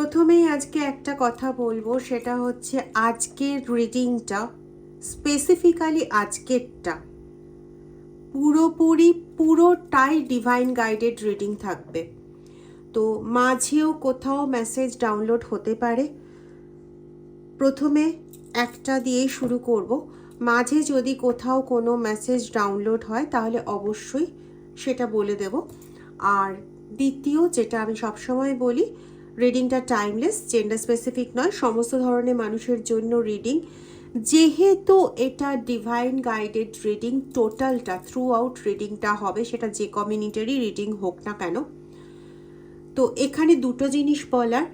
প্রথমেই আজকে একটা কথা বলবো, সেটা হচ্ছে আজকের রিডিংটা, স্পেসিফিক্যালি আজকেরটা পুরোটাই ডিভাইন গাইডেড রিডিং থাকবে। তো মাঝেও কোথাও মেসেজ ডাউনলোড হতে পারে। প্রথমে একটা দিয়েই শুরু করব। মাঝে যদি কোথাও কোনো মেসেজ ডাউনলোড হয় তাহলে অবশ্যই সেটা বলে দেব। আর দ্বিতীয়, যেটা আমি সবসময় বলি, রিডিংটা টাইমলেস, জেন্ডার স্পেসিফিক নয়, সমস্ত ধরনের মানুষের জন্য রিডিং। যেহেতু এটা ডিভাইন গাইডেড রিডিং, টোটালটা থ্রু আউট রিডিংটা হবে, সেটা যে কমিউনিটিরই রিডিং হোক না কেন। তো এখানে দুটো জিনিস বলার,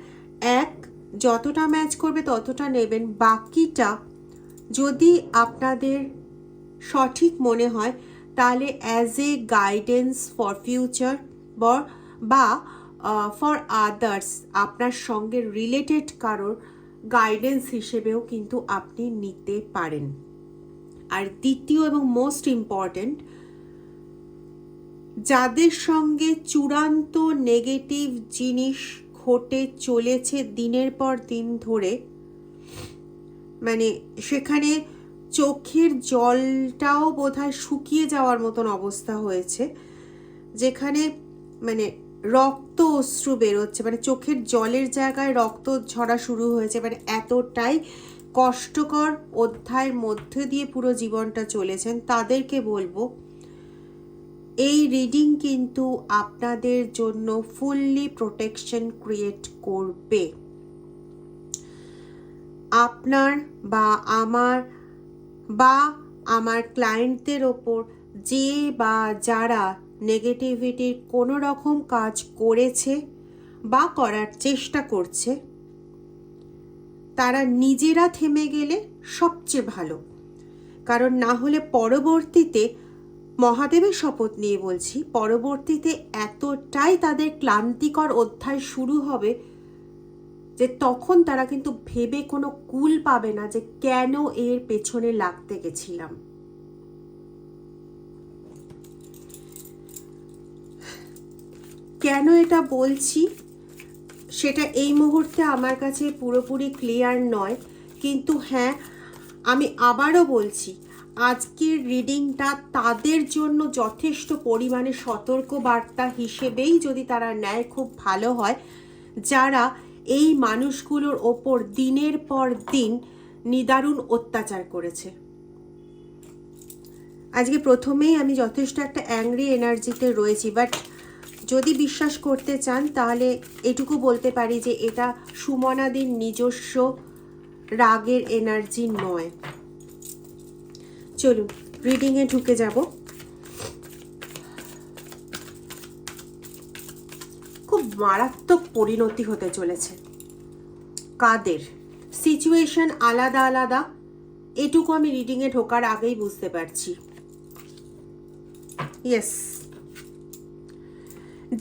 এক, যতটা ম্যাচ করবে ততটা নেবেন, বাকিটা যদি আপনাদের সঠিক মনে হয় তাহলে as a guidance for future বা ফর আদার্স, আপনার সঙ্গে রিলেটেড কারোর গাইডেন্স হিসেবেও কিন্তু আপনি নিতে পারেন। আর দ্বিতীয় এবং মোস্ট ইম্পর্ট্যান্ট, যাদের সঙ্গে চূড়ান্ত নেগেটিভ জিনিস ঘটে চলেছে দিনের পর দিন ধরে, মানে সেখানে চোখের জলটাও বোধহয় শুকিয়ে যাওয়ার মতন অবস্থা হয়েছে, যেখানে মানে রক্ত অশ্রু বেরোচ্ছে, মানে চোখের জলের জায়গায় রক্ত ঝরা শুরু হয়েছে, মানে এতটাই কষ্টকর অধ্যায়ের মধ্যে দিয়ে পুরো জীবনটা চলেছেন, তাদেরকে বলবো এই রিডিং কিন্তু আপনাদের জন্য ফুললি প্রোটেকশন ক্রিয়েট করবে। আপনার বা আমার ক্লায়েন্টদের ওপর যে বা যারা নেগেটিভিটির কোনো রকম কাজ করেছে বা করার চেষ্টা করছে, তারা নিজেরা থেমে গেলে সবচেয়ে ভালো। কারণ না হলে পরবর্তীতে, মহাদেবের শপথ নিয়ে বলছি, পরবর্তীতে এতটাই তাদের ক্লান্তিকর অধ্যায় শুরু হবে যে তখন তারা কিন্তু ভেবে কোনো কুল পাবে না যে কেন এর পেছনে লাগতে গেছিলাম। কেন এটা বলছি সেটা এই মুহূর্তে আমার কাছে পুরোপুরি ক্লিয়ার নয়, কিন্তু হ্যাঁ, আমি আবারও বলছি, আজকের রিডিংটা তাদের জন্য যথেষ্ট পরিমাণে সতর্কবার্তা হিসেবেই যদি তারা নেয় খুব ভালো হয়, যারা এই মানুষগুলোর ওপর দিনের পর দিন নিদারুণ অত্যাচার করেছে। আজকে প্রথমেই আমি যথেষ্ট একটা অ্যাংরি এনার্জিতে রয়েছি, বাট যদি বিশ্বাস করতে চান তাহলে এটুকু বলতে পারি যে এটা সুমনাদির নিজস্ব রাগের এনার্জি নয়। চলুন রিডিংয়ে ঢুকে যাব। খুব মারাত্মক পরিণতি হতে চলেছে। কাদের? সিচুয়েশন আলাদা আলাদা, এটুকু আমি রিডিংয়ে ঢোকার আগেই বুঝতে পারছি। ইয়েস,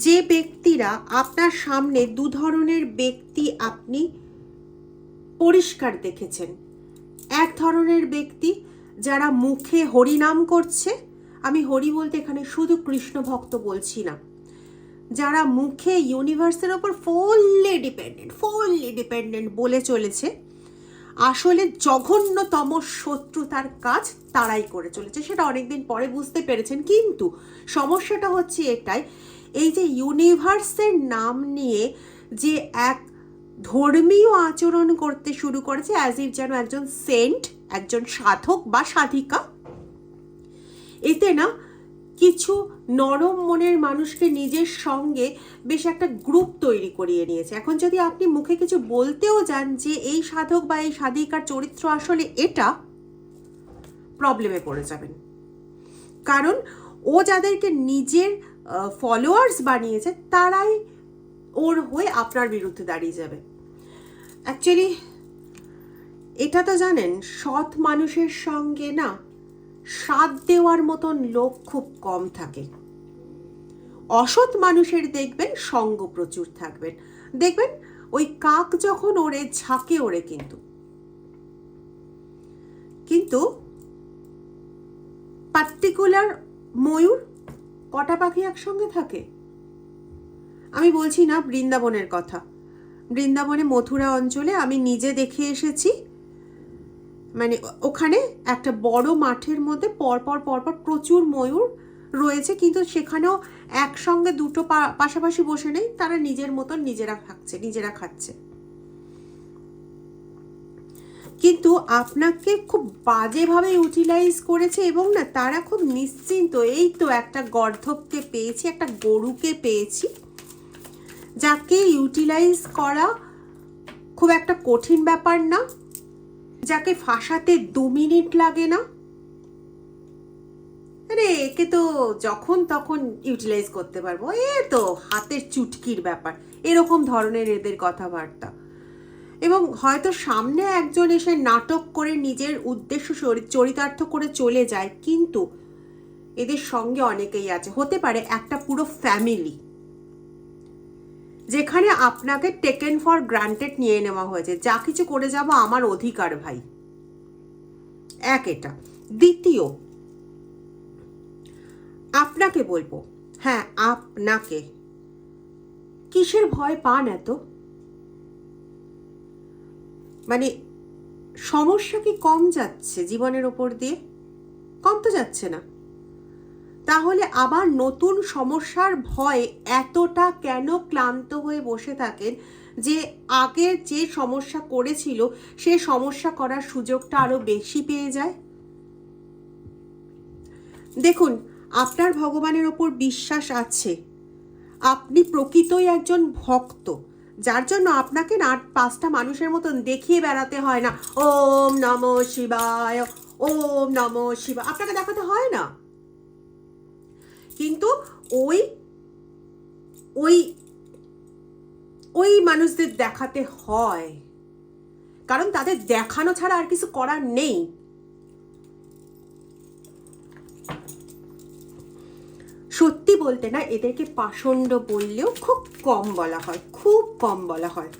যে ব্যক্তিরা আপনার সামনে, দু ধরনের ব্যক্তি আপনি পরিষ্কার দেখেছেন। এক ধরনের ব্যক্তি যারা মুখে হরিনাম করছে, আমি হরি বলতে এখানে শুধু কৃষ্ণ ভক্ত বলছি না, যারা মুখে ইউনিভার্সের ওপর ফুললি ডিপেন্ডেন্ট বলে চলেছে, আসলে জঘন্যতম শত্রুতার কাজ তারাই করে চলেছে। সেটা অনেকদিন পরে বুঝতে পেরেছেন, কিন্তু সমস্যাটা হচ্ছে এটাই, এই যে ইউনিভার্সের নাম নিয়ে যে এক ধর্মীয় আচরণ করতে শুরু করেছে, অ্যাজ ইফ যেন একজন সেন্ট, একজন সাধক বা সাধিকা, এতে না কিছু নরম মনের মানুষকে নিজের সঙ্গে বেশ একটা গ্রুপ তৈরি করিয়ে নিয়েছে। এখন যদি আপনি মুখে কিছু বলতেও যান যে এই সাধক বা এই সাধিকার চরিত্র আসলে এটা, প্রবলেমে পড়ে যাবেন। কারণ ও যাদেরকে নিজের ফলোয়ার্স বানিয়েছে তারাই ওর হয়ে আপনার বিরুদ্ধে দাঁড়িয়ে যাবে। অ্যাকচুয়ালি এটা তো জানেন, সৎ মানুষের সঙ্গে না সাথ দেওয়ার মতন লোক খুব কম থাকে। অসৎ মানুষের দেখবেন সঙ্গ প্রচুর থাকবেন। দেখবেন ওই কাক যখন ওড়ে, ঝাঁকে ওড়ে, কিন্তু পার্টিকুলার ময়ূর, কটা পাখি একসঙ্গে থাকে? আমি বলছি না বৃন্দাবনের কথা, বৃন্দাবনে মথুরা অঞ্চলে আমি নিজে দেখে এসেছি। মানে ওখানে একটা বড় মাঠের মধ্যে পরপর পরপর প্রচুর ময়ূর রয়েছে, কিন্তু সেখানেও একসঙ্গে দুটো পাশাপাশি বসে নেই, তারা নিজের মতন নিজেরা থাকছে, নিজেরা খাচ্ছে। কিন্তু আপনাকে খুব বাজেভাবে ইউটিলাইজ করেছে, এবং না তারা খুব নিশ্চিন্ত, এই তো একটা গর্ধবকে পেয়েছি, একটা গরুকে পেয়েছি, যাকে ইউটিলাইজ করা খুব একটা কঠিন ব্যাপার না, যাকে ফাঁসাতে 2 মিনিট লাগে না। আরে একে তো যখন তখন ইউটিলাইজ করতে পারবো, এ তো হাতের চুটকির ব্যাপার, এরকম ধরনের এদের কথাবার্তা। এবং হয়তো সামনে একজন এসে নাটক করে নিজের উদ্দেশ্য চরিতার্থ করে চলে যায়, কিন্তু এদের সঙ্গে অনেকেই আছে, হতে পারে একটা পুরো ফ্যামিলি, যেখানে আপনাকে টেকেন ফর গ্রান্টেড নিয়ে নেওয়া হয়েছে, যা কিছু করে যাব আমার অধিকার ভাই। এটা দ্বিতীয়, আপনাকে বলবো, হ্যাঁ আপনাকে, কিসের ভয় পান এত? মানে সমস্যা কি কম যাচ্ছে জীবনের ওপর দিয়ে? কম তো যাচ্ছে না। তাহলে আবার নতুন সমস্যার ভয়ে এতটা কেন ক্লান্ত হয়ে বসে থাকেন যে আগের যে সমস্যা করেছিল সে সমস্যা করার সুযোগটা আরো বেশি পেয়ে যায়? দেখুন, আপনার ভগবানের ওপর বিশ্বাস আছে, আপনি প্রকৃতই একজন ভক্ত, যার জন্য আপনাকে না 5টা মানুষের মতন দেখিয়ে বেড়াতে হয় না, ওম নমঃ শিবায়, ওম নমঃ শিবায়, আপনাকে দেখাতে হয় না। কিন্তু ওই ওই ওই মানুষদের দেখাতে হয়, কারণ তাদের দেখানো ছাড়া আর কিছু করার নেই। সত্যি বলতে না, এদেরকে পাষণ্ড বললেও খুব কম বলা হয়, খুব কম বলা হয়।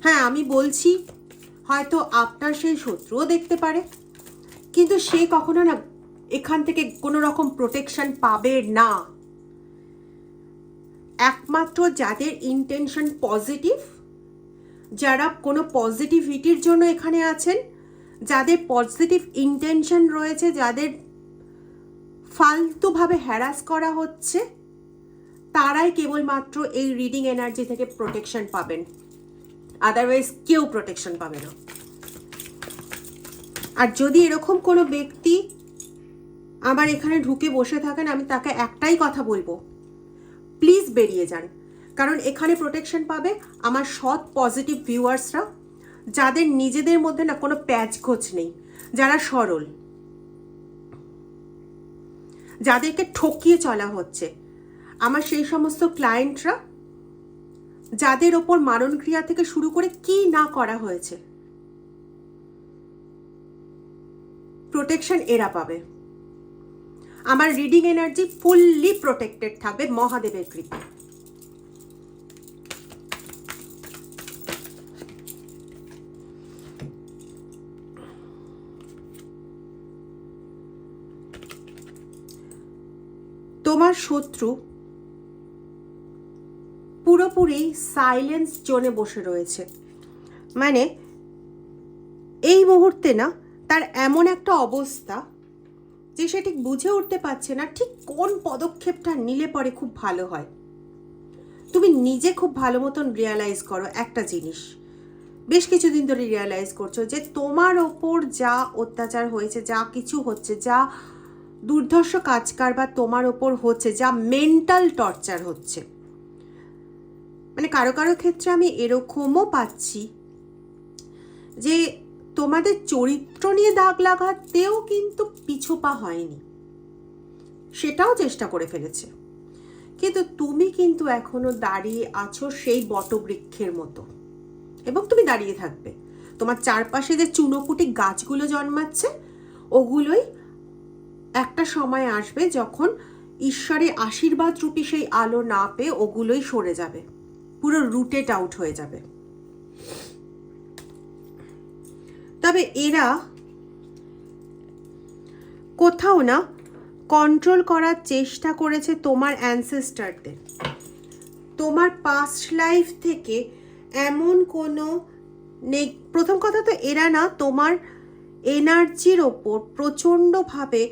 হ্যাঁ আমি বলছি, হয়তো আপনার সেই শত্রুও দেখতে পারে, কিন্তু সে কখনো না এখান থেকে কোনো রকম প্রোটেকশন পাবে না। একমাত্র যাদের ইন্টেনশন পজিটিভ, যারা কোনো পজিটিভিটির জন্য এখানে আছেন, যাদের পজিটিভ ইন্টেনশন রয়েছে, যাদের ফালতুভাবে হ্যারাস করা হচ্ছে, তারাই কেবলমাত্র এই রিডিং এনার্জি থেকে প্রোটেকশন পাবেন, আদারওয়াইজ কেউ প্রোটেকশন পাবে না। আর যদি এরকম কোনো ব্যক্তি আমার এখানে ঢুকে বসে থাকেন, আমি তাকে একটাই কথা বলবো, প্লিজ বেরিয়ে যান। কারণ এখানে প্রোটেকশন পাবে আমার সৎ পজিটিভ ভিউয়ার্সরা, যাদের নিজেদের মধ্যে না কোনো প্যাচ খোঁজ নেই, যারা সরল, যাদেরকে ঠকিয়ে চলা হচ্ছে, আমার সেই সমস্ত ক্লায়েন্টরা যাদের ওপর মারণ ক্রিয়া থেকে শুরু করে কি না করা হয়েছে, প্রোটেকশন এরা পাবে। আমার রিডিং এনার্জি ফুললি প্রোটেক্টেড থাকবে মহাদেবের কৃপা। তোমার শত্রু পুরোপুরি সাইলেন্স জোনে বসে রয়েছে, মানে এই মুহূর্তে না তার এমন একটা অবস্থা যে সে ঠিক বুঝে উঠতে পারছে না ঠিক কোন পদক্ষেপটা নিলে পরে খুব ভালো হয়। তুমি নিজে খুব ভালো মতন রিয়ালাইজ করো একটা জিনিস, বেশ কিছুদিন ধরে রিয়ালাইজ করছো যে তোমার ওপর যা অত্যাচার হয়েছে, যা কিছু হচ্ছে, যা দুর্ধর্ষ কাজ কারবার তোমার ওপর হচ্ছে, যা মেন্টাল টর্চার হচ্ছে, মানে কারো কারো ক্ষেত্রে আমি এরকমও পাচ্ছি যে তোমাদের চরিত্র নিয়ে দাগ লাগাতেও কিন্তু পিছুপা হয়নি, সেটাও চেষ্টা করে ফেলেছে, কিন্তু তুমি কিন্তু এখনো দাঁড়িয়ে আছো সেই বটবৃক্ষের মতো, এবং তুমি দাঁড়িয়ে থাকবে। তোমার চারপাশে যে চুনোপুটি গাছগুলো জন্মাচ্ছে, ওগুলোই একটা সময় আসবে যখন ঈশ্বরের আশীর্বাদ রূপী সেই আলো না পেয়ে ওগুলোই সরে যাবে, পুরো রুটেড আউট হয়ে যাবে। তবে এরা কোথাও না কন্ট্রোল করার চেষ্টা করেছে তোমার অ্যানসেস্টারদের, তোমার পাস্ট লাইফ থেকে এমন কোনো প্রথম কথা তো এরা না তোমার এনার্জির ওপর প্রচণ্ডভাবে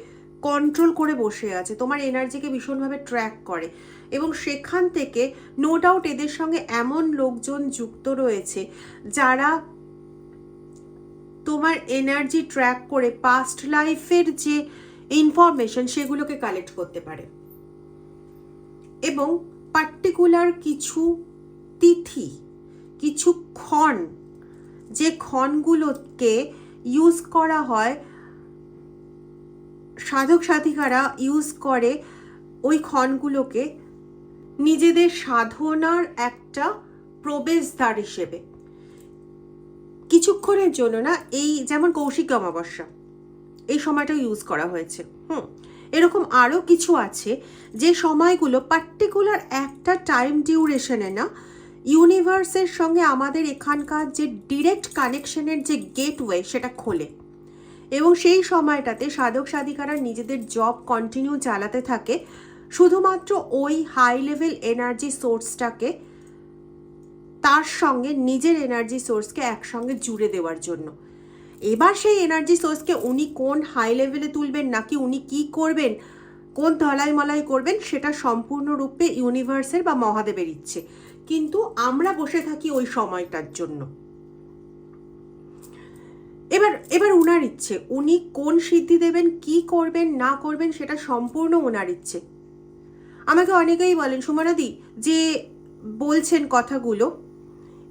কন্ট্রোল করে বসে আছে, তোমার এনার্জিকে ভীষণভাবে ট্র্যাক করে, এবং সেখান থেকে নো ডাউট এদের সঙ্গে এমন লোকজন যুক্ত রয়েছে যারা তোমার এনার্জি ট্র্যাক করে পাস্ট লাইফের যে ইনফরমেশন সেগুলোকে কালেক্ট করতে পারে, এবং পার্টিকুলার কিছু তিথি, কিছু ক্ষণ, যে ক্ষণগুলোকে ইউজ করা হয়, সাধক সাধিকারা ইউজ করে ওই ক্ষণগুলোকে নিজেদের সাধনার একটা প্রবেশদ্বার হিসেবে কিছুক্ষণের জন্য না, এই যেমন কৌশিক অমাবস্যা এই সময়টা ইউজ করা হয়েছে। এরকম আরও কিছু আছে যে সময়গুলো পার্টিকুলার একটা টাইম ডিউরেশনে না ইউনিভার্সের সঙ্গে আমাদের এখানকার যে ডিরেক্ট কানেকশনের যে গেটওয়ে সেটা খোলে, এবং সেই সময়টাতে সাধক সাধিকারা নিজেদের জব কন্টিনিউ চালাতে থাকে শুধুমাত্র ওই হাই লেভেল এনার্জি সোর্সটাকে তার সঙ্গে নিজের এনার্জি সোর্সকে একসঙ্গে জুড়ে দেওয়ার জন্য। এবার সেই এনার্জি সোর্সকে উনি কোন হাই লেভেলে তুলবেন, নাকি উনি কি করবেন, কোন ধলাই মলাই করবেন, সেটা সম্পূর্ণরূপে ইউনিভার্সের বা মহাদেবের ইচ্ছে, কিন্তু আমরা বসে থাকি ওই সময়টার জন্য। এবার উনার ইচ্ছে, উনি কোন সিদ্ধি দেবেন, কি করবেন না করবেন, সেটা সম্পূর্ণ ওনার ইচ্ছে। আমাকে অনেকেই বলেন, সুমনাদি যে বলছেন কথাগুলো,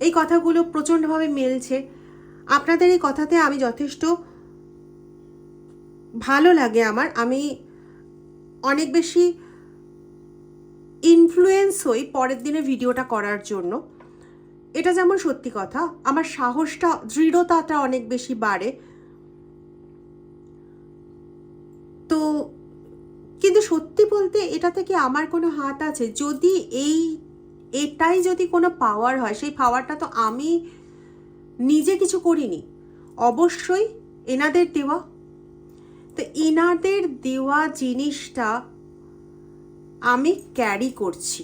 এই কথাগুলো প্রচণ্ডভাবে মেলছে, আপনাদের এই কথাতে আমি যথেষ্ট ভালো লাগে আমার, আমি অনেক বেশি ইনফ্লুয়েন্স হই পরের দিনে ভিডিওটা করার জন্য। এটা যেমন সত্যি কথা, আমার সাহসটা, দৃঢ়তাটা অনেক বেশি বাড়ে। তো কিন্তু সত্যি বলতে এটা থেকে আমার কোনো হাত আছে? যদি এটাই যদি কোনো পাওয়ার হয়, সেই পাওয়ারটা তো আমি নিজে কিছু করিনি, অবশ্যই এনাদের দেওয়া। তো এনাদের দেওয়া জিনিসটা আমি ক্যারি করছি,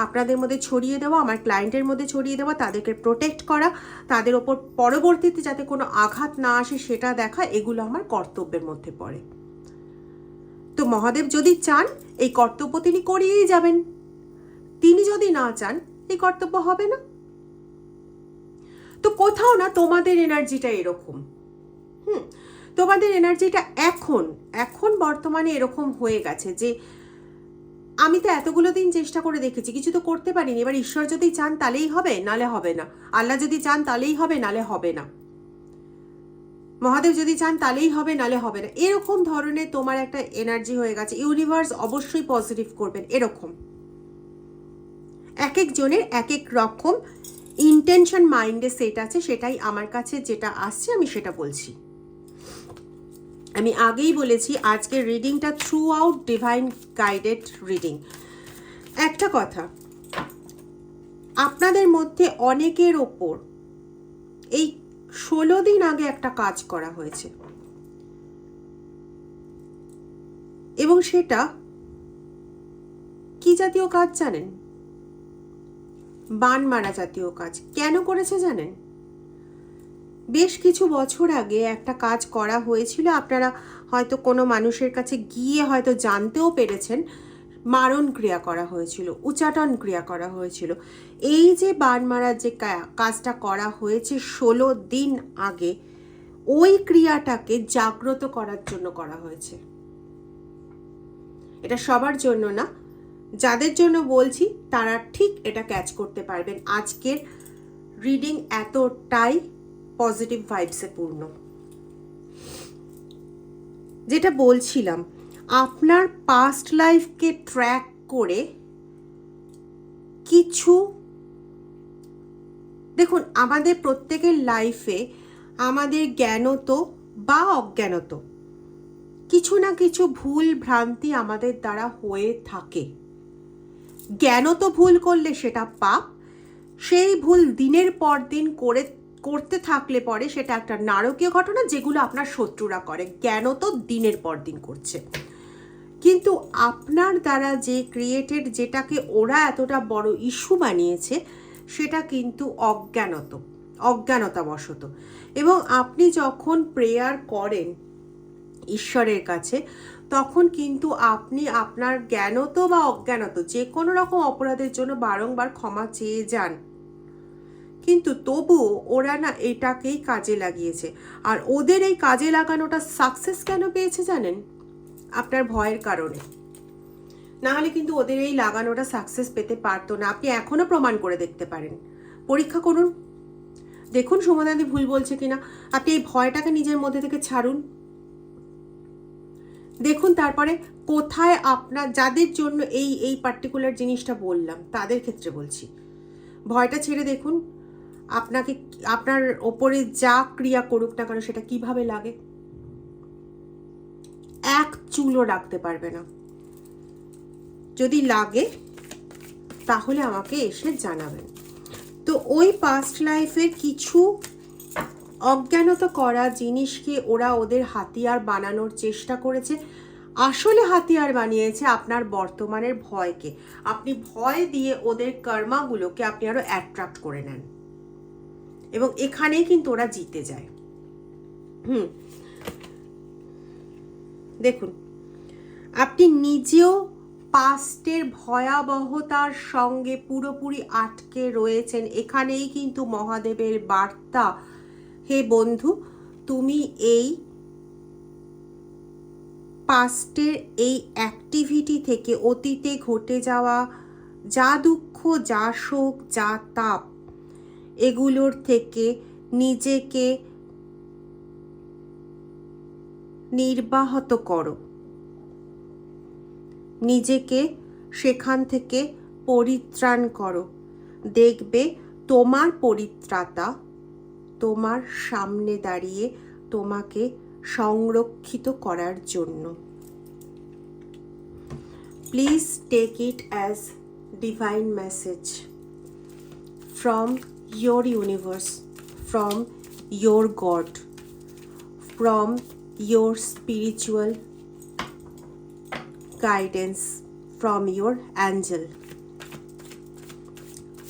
আপনাদের মধ্যে ছড়িয়ে দেওয়া, আমার ক্লায়েন্টের মধ্যে ছড়িয়ে দেওয়া, তাদেরকে প্রোটেক্ট করা, তাদের ওপর পরবর্তীতে যাতে কোনো আঘাত না আসে সেটা দেখা, এগুলো আমার কর্তব্যের মধ্যে পড়ে। তো মহাদেব যদি চান এই কর্তব্য তিনি করিয়েই যাবেন, তিনি যদি না চান এই কর্তব্য হবে না। তো কোথাও না তোমাদের এনার্জিটা এরকম, তোমাদের এনার্জিটা এখন বর্তমানে এরকম হয়ে গেছে যে আমি তো এতগুলো দিন চেষ্টা করে দেখেছি, কিছু তো করতে পারিনি, এবার ঈশ্বর যদি চান তাহলেই হবে, নালে হবে না, আল্লাহ যদি চান তাহলেই হবে, নালে হবে না, মহাদেব যদি চান তাহলেই হবে, নালে হবে না, এরকম ধরনের তোমার একটা এনার্জি হয়ে গেছে। ইউনিভার্স অবশ্যই পজিটিভ করবেন, এরকম এক একজনের এক এক রকম ইন্টেনশন মাইন্ডে সেট আছে, সেটাই আমার কাছে যেটা আসছে আমি সেটা বলছি। আমি আগেই বলেছি আজকের রিডিংটা throughout divine guided reading. একটা কথা, আপনাদের মধ্যে অনেকের ওপর এই 16 দিন আগে একটা কাজ করা হয়েছে, এবং সেটা কি জাতীয় কাজ জানেন? বান মারা জাতীয় কাজ। কেন করেছে জানেন? বেশ কিছু বছর আগে একটা কাজ করা হয়েছিল, আপনারা হয়তো কোনো মানুষের কাছে গিয়ে হয়তো জানতেও পেরেছেন, মারণ ক্রিয়া করা হয়েছিল, উচ্চাটন ক্রিয়া করা হয়েছিল। এই যে বান মারার যে কাজটা করা হয়েছে 16 দিন আগে, ওই ক্রিয়াটাকে জাগ্রত করার জন্য করা হয়েছে। এটা সবার জন্য না, যাদের জন্য বলছি তারা ঠিক এটা ক্যাচ করতে পারবেন। আজকের রিডিং এতটাই পজিটিভ ভাইবসে পূর্ণ। যেটা বলছিলাম, আপনার পাস্ট লাইফকে ট্র্যাক করে কিছু, দেখুন আমাদের প্রত্যেকের লাইফে আমাদের জ্ঞানত বা অজ্ঞানত কিছু না কিছু ভুল ভ্রান্তি আমাদের দ্বারা হয়ে থাকে। জ্ঞানত ভুল করলে সেটা পাপ, সেই ভুল দিনের পর দিন করতে থাকলে পরে সেটা একটা নারকীয় ঘটনা, যেগুলো আপনার শত্রুরা করে, জ্ঞানত দিনের পর দিন করছে। কিন্তু আপনার দ্বারা যে ক্রিয়েটেড, যেটাকে ওরা এতটা বড় ইস্যু বানিয়েছে, সেটা কিন্তু অজ্ঞানতাবশত। এবং আপনি যখন প্রেয়ার করেন ঈশ্বরের কাছে, তখন কিন্তু আপনি আপনার জ্ঞানত বা অজ্ঞানত যে কোনো রকম অপরাধের জন্য বারংবার ক্ষমা চেয়ে যান, কিন্তু তবুও ওরা না এটাকেই কাজে লাগিয়েছে। আর ওদের এই কাজে লাগানোটা সাকসেস কেন পেয়েছে জানেন? আপনার ভয়ের কারণে। না হলে কিন্তু ওদের এই লাগানোটা সাকসেস পেতে পারতো না। আপনি এখনো প্রমাণ করে দেখতে পারেন, পরীক্ষা করুন, দেখুন সুমনাদি ভুল বলছে কিনা। আপনি এই ভয়টাকে নিজের মধ্যে থেকে ছাড়ুন, দেখুন তারপরে কোথায় আপনার, যাদের জন্য এই পার্টিকুলার জিনিসটা বললাম তাদের ক্ষেত্রে বলছি, ভয়টা ছেড়ে দেখুন আপনাকে, আপনার ওপরে যা ক্রিয়া করুক না কেন সেটা কিভাবে লাগে। এক চুলও রাখতে পারবে না। যদি লাগে তাহলে আমাকে এসে জানাবেন। তো ওই পাস্ট লাইফের কিছু অজ্ঞানত করা জিনিসকে ওরা ওদের হাতিয়ার বানানোর চেষ্টা করেছে। আসলে হাতিয়ার বানিয়েছে আপনার বর্তমানের ভয়কে। আপনি ভয় দিয়ে ওদের কর্মাগুলোকে আপনি আরো অ্যাট্রাক্ট করে নেন, এবং এখানেই কিন্তু ওরা জিতে যায়। দেখুন, আপনি নিজেও পাস্টের ভয়াবহতার সঙ্গে পুরোপুরি আটকে রয়েছেন। এখানেই কিন্তু মহাদেবের বার্তা, হে বন্ধু, তুমি এই পাস্টের এই অ্যাক্টিভিটি থেকে, অতীতে ঘটে যাওয়া যা দুঃখ, যা শোক, যা তাপ, এগুলোর থেকে নিজেকে নির্বাহত করো, নিজেকে সেখান থেকে পরিত্রাণ করো। দেখবে তোমার পরিত্রাতা তোমার সামনে দাঁড়িয়ে তোমাকে সংরক্ষিত করার জন্য। Please take it as divine message from your universe, from your God, from your spiritual guidance, from your angel,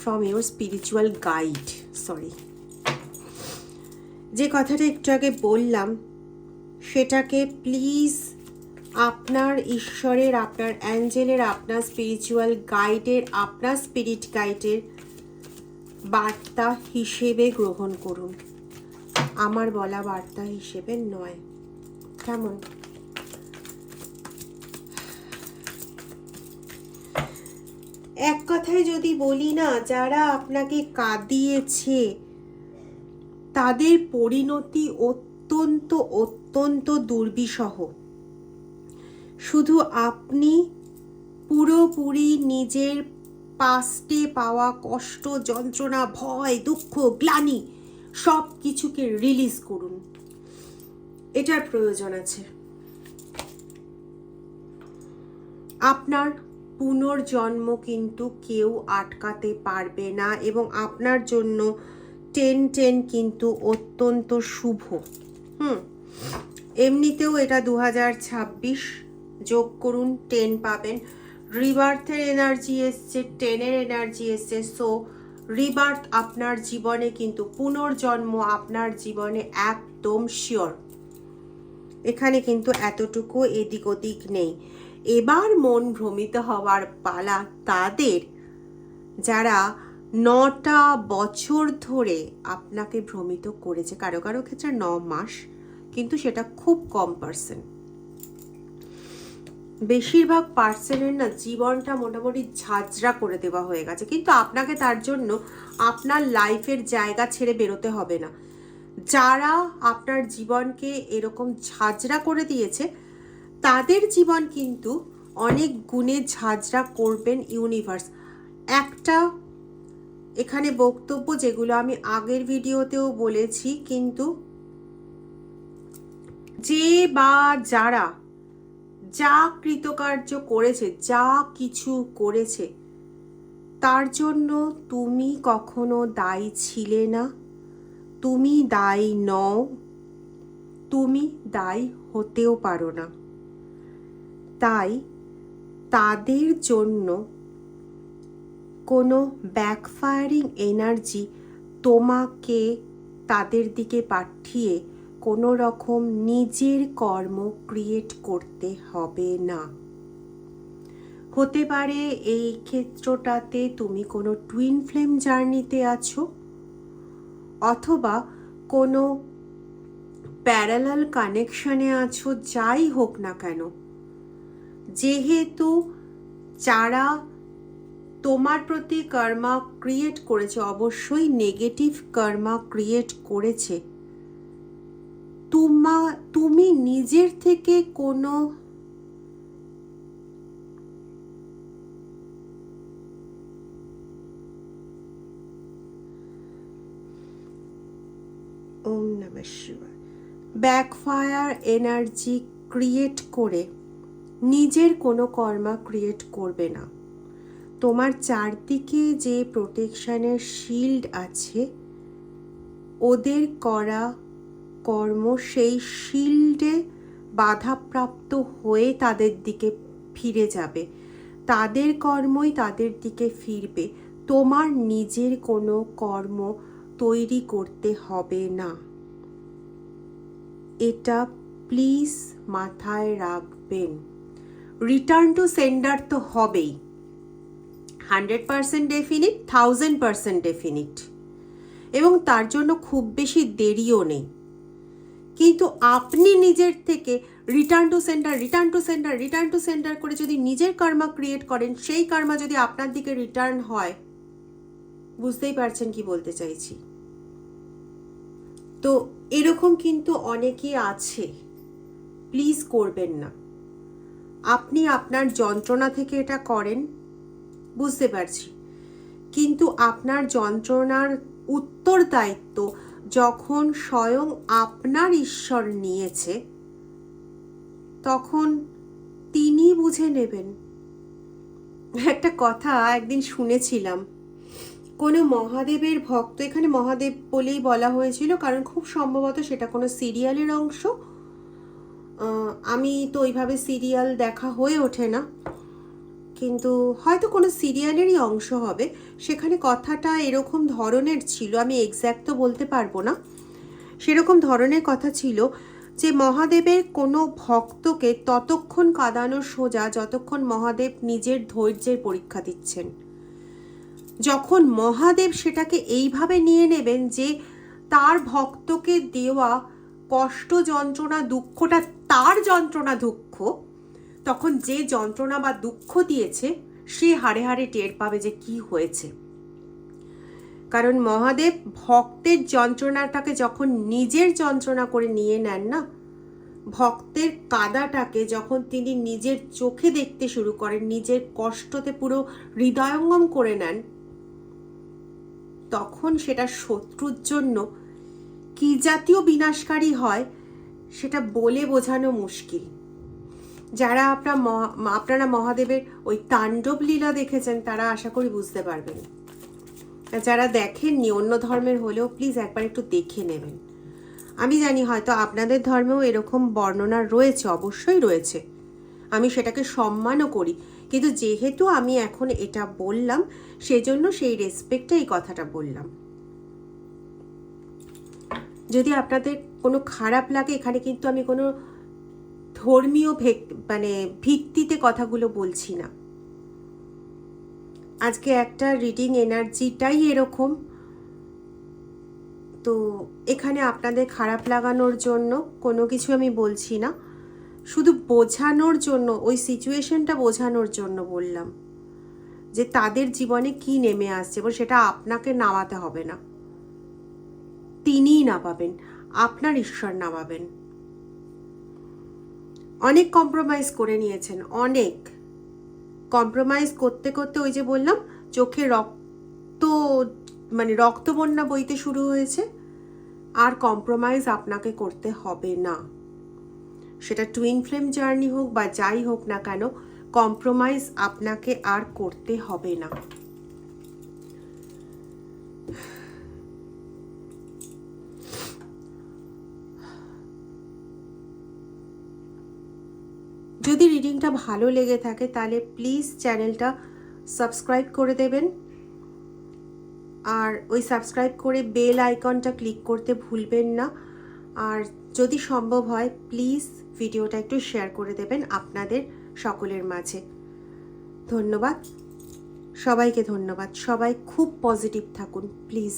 from your spiritual guide. Sorry, যে কথাটা একটু আগে বললাম সেটাকে প্লিজ আপনার ঈশ্বরের, আপনার অ্যাঞ্জেলের, আপনার স্পিরিচুয়াল গাইডের, আপনার স্পিরিট গাইডের বার্তা হিসেবে গ্রহণ করুন, আমার বলা বার্তা হিসেবে নয়। কেমন? এক কথায় যদি বলি না, যারা আপনাকে কাঁদিয়েছে তাদের পরিণতি অত্যন্ত অত্যন্ত দুর্বিষহ। শুধু আপনি পুরোপুরি নিজের পাস্টে পাওয়া কষ্ট, যন্ত্রণা, ভয়, দুঃখ, গ্লানি সব কিছুকে রিলিজ করুন, এটার প্রয়োজন আছে। আপনার পুনর্জন্ম কিন্তু কেউ আটকাতে পারবে না, এবং আপনার জন্য 10-10 কিন্তু অত্যন্ত শুভ। এমনিতেও এটা 2026, যোগ করুন 10 পাবেন। রিবার্থের এনার্জি এসছে, 10-এর এনার্জি এসছে। সো রিবার্থ আপনার জীবনে কিন্তু, পুনর্জন্ম আপনার জীবনে একদম শিওর। এখানে কিন্তু এতটুকু এদিক ওদিক নেই। এবার মন ভ্রমিত হওয়ার পালা তাদের, যারা 9টা বছর ধরে আপনাকে ভ্রমিত করেছে, কারো কারো ক্ষেত্রে 9 মাস, কিন্তু সেটা খুব কম পার্সেন্ট। বেশিরভাগ পার্সনের না জীবনটা মোটামুটি ঝাঁঝরা করে দেওয়া হয়ে গেছে, কিন্তু আপনাকে তার জন্য আপনার লাইফের জায়গা ছেড়ে বেরোতে হবে না। যারা আপনার জীবনকে এরকম ঝাঁঝরা করে দিয়েছে তাদের জীবন কিন্তু অনেক গুণে ঝাঁঝরা করবেন ইউনিভার্স। একটা এখানে বক্তব্য যেগুলো আমি আগের ভিডিওতেও বলেছি, কিন্তু যে বা যারা যা কৃতকার্য করেছে, যা কিছু করেছে, তার জন্য তুমি কখনো দায়ী ছিলে না, তুমি দায়ী নও, তুমি দায়ী হতেও পারো না। তাই তাদের জন্য কোনো ব্যাকফায়ারিং এনার্জি তোমাকে তাদের দিকে পাঠিয়ে কোনো রকম নিজের কর্ম ক্রিয়েট করতে হবে না। হতে পারে এই ক্ষেত্রটাতে তুমি কোনো টুইন ফ্লেম জার্নিতে আছো, অথবা কোনো প্যারালাল কানেকশনে আছো। যাই হোক না কেন, যেহেতু যারা তোমার প্রতি কর্মা ক্রিয়েট করেছে, অবশ্যই নেগেটিভ কর্মা ক্রিয়েট করেছে, তুমি নিজের থেকে কোনো ওম নমঃ শিবায় ব্যাকফায়ার এনার্জি ক্রিয়েট করে নিজের কোনো কর্মা ক্রিয়েট করবে না। তোমার চারদিকে যে প্রোটেকশনের শিল্ড আছে, ওদের করা কর্ম সেই শিল্ডে বাধাপ্রাপ্ত হয়ে তাদের দিকে ফিরে যাবে, তাদের কর্মই তাদের দিকে ফিরবে। তোমার নিজের কোনো কর্ম তৈরি করতে হবে না, এটা প্লিজ মাথায় রাখবেন। রিটার্ন টু সেন্ডার তো হবেই, 100% ডেফিনিট, 1000% ডেফিনিট, এবং তার জন্য খুব বেশি দেরিও নেই। কিন্তু আপনি নিজের থেকে return to sender, return to sender, return to sender করে যদি নিজের কর্মা ক্রিয়েট করেন, সেই কর্মা যদি আপনার দিকে রিটার্ন হয়, বুঝতেই পারছেন কি বলতে চাইছি। তো এরকম কিন্তু অনেকেই আছে, প্লিজ করবেন না। আপনি আপনার যন্ত্রণা থেকে এটা করেন, বুঝতে পারছি, কিন্তু আপনার যন্ত্রণার উত্তরদায়িত্ব যখন স্বয়ং আপনার ঈশ্বর নিয়েছে, তখন তিনি বুঝে নেবেন। একটা কথা একদিন শুনেছিলাম, কোনো মহাদেবের ভক্ত, এখানে মহাদেব বলেই বলা হয়েছিল কারণ খুব সম্ভবত সেটা কোনো সিরিয়ালের অংশ। আমি তো ওইভাবে সিরিয়াল দেখা হয়ে ওঠে না, কিন্তু হয়তো কোনো সিরিয়ালেরই অংশ হবে। সেখানে কথাটা এরকম ধরনের ছিল, আমি এক্স্যাক্ট তো বলতে পারবো না, সেরকম ধরনের কথা ছিল যে মহাদেবের কোনো ভক্তকে ততক্ষণ কাঁদানো সোজা যতক্ষণ মহাদেব নিজের ধৈর্যের পরীক্ষা দিচ্ছেন। যখন মহাদেব সেটাকে এইভাবে নিয়ে নেবেন যে তার ভক্তকে দেওয়া কষ্ট, যন্ত্রণা, দুঃখটা তার যন্ত্রণা, দুঃখ, তখন যে যন্ত্রণা বা দুঃখ দিয়েছে সে হাড়ে হাড়ে টের পাবে যে কি হয়েছে। কারণ মহাদেব ভক্তের যন্ত্রণাটাকে যখন নিজের যন্ত্রণা করে নিয়ে নেন না, ভক্তের কাদাটাকে যখন তিনি নিজের চোখে দেখতে শুরু করেন, নিজের কষ্টতে পুরো হৃদয়ঙ্গম করে নেন, তখন সেটা শত্রুর জন্য কি জাতীয় বিনাশকারী হয় সেটা বলে বোঝানো মুশকিল। যারা আপনারা মহাদেবের ওই তাণ্ডব লীলা দেখেছেন তারা আশা করি বুঝতে পারবেন। যারা দেখেননি, অন্য ধর্মের হলেও প্লিজ একবার একটু দেখে নেবেন। আমি জানি হয়তো আপনাদের ধর্মেও এরকম বর্ণনা রয়েছে, অবশ্যই রয়েছে, আমি সেটাকে সম্মানও করি, কিন্তু যেহেতু আমি এখন এটা বললাম সেজন্য সেই রেসপেক্টে এই কথাটা বললাম। যদি আপনাদের কোনো খারাপ লাগে, এখানে কিন্তু আমি কোনো ধর্মীয় ভিত্তিতে কথাগুলো বলছি না। আজকে একটা রিডিং এনার্জিটাই এরকম, তো এখানে আপনাদের খারাপ লাগানোর জন্য কোনো কিছু আমি বলছি না, শুধু বোঝানোর জন্য, ওই সিচুয়েশনটা বোঝানোর জন্য বললাম যে তাদের জীবনে কি নেমে আসছে, এবং সেটা আপনাকে নামাতে হবে না, তিনিই নামাবেন, আপনার ঈশ্বর নামাবেন। অনেক কম্প্রোমাইজ করে নিয়েছেন, অনেক কম্প্রোমাইজ করতে করতে ওই যে বললাম চোখে রক্ত বন্যা বইতে শুরু হয়েছে। আর কম্প্রোমাইজ আপনাকে করতে হবে না, সেটা টুইন ফ্লেম জার্নি হোক বা যাই হোক না কেন, কম্প্রোমাইজ আপনাকে আর করতে হবে না। যদি রিডিংটা ভালো লেগে থাকে তাহলে প্লিজ চ্যানেলটা সাবস্ক্রাইব করে দেবেন। আর ওই সাবস্ক্রাইব করে বেল আইকনটা ক্লিক করতে ভুলবেন না। আর যদি সম্ভব হয় প্লিজ ভিডিওটা একটু শেয়ার করে দেবেন আপনাদের সকলের মাঝে। ধন্যবাদ, সবাইকে ধন্যবাদ। সবাই খুব পজিটিভ থাকুন প্লিজ।